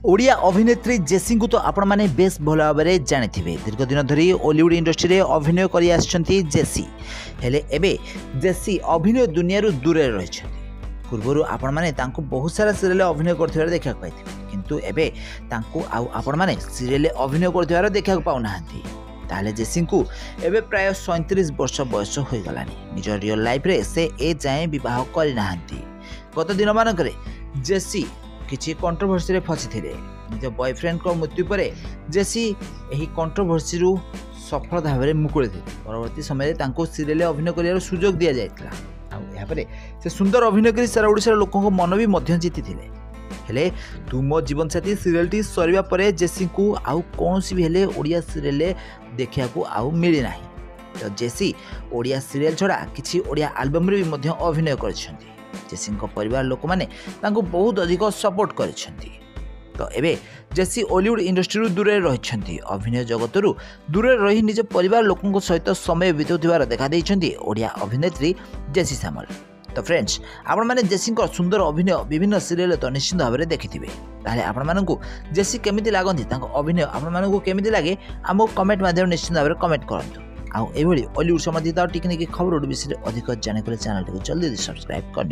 ओडिया अभिनेत्री जेसी को तो आपण मैंने बेस भल भाव में जानी दीर्घ दिन धरी हॉलीवुड इंडस्ट्री में अभिनय कर जेसी हेले एबे जेसी अभिनय दुनिया दूर रही पूर्वर आपण मैंने बहुत सारा सीरियल अभिनय कर देखा पाई किंतु एबे आपण मैंने सीरियल अभिनय कर देखा पाऊना ताले जेसी को एबे प्राय 37 वर्ष बयस हो गलानी निज रियल लाइफ रे से ए जाए विवाह करना गत दिन मानक जेसी किछि कंट्रोवर्सी रे फसी थिले निज बॉयफ्रेंड को मृत्यु पर जेसी एही कंट्रोवर्सी रु सफल भाव में मुकुले थे परवर्ती समय तांको सीरियल अभिनय कर सुजोग दि जाइतला से सुंदर अभिनय कर सारा ओडिसा लोकों मन भी मध्य जीति थिले हेले तू मो जीवन साथी सीरियल टी सरीबा परे जेसी को आउ कोनोसी भी हेले ओडिया सीरियल देखिया को आउ मिली नाही तो जेसी ओडिया सीरियल छड़ा किछि ओडिया एल्बम रे भी मध्य अभिनय करछंती जेसी परिवार लोक मैंने बहुत अधिक सपोर्ट कर तो एबे जेसी हॉलीवुड इंडस्ट्री दूर रही अभिनय जगत दूर रही निज परिवार लोकों सहित समय बिताउथिबार देखा देइछंती ओडिया अभिनेत्री जेसी सामल। तो फ्रेंड्स आपण माने जेसी सुंदर अभिनय विभिन्न सीरियल तो निश्चित भाव में देखिथिबे ताले आपण मानकु जेसी केमिति लागंती तांको अभिनय आपण मानकु केमिति लागे आमो कमेंट माध्यम निश्चित भाव में कमेंट करंतु आउ एभली हॉलीवुड संबंधित टेक्निक खबर विषय अधिक जानकारी चैनल को जल्दी सब्सक्राइब कर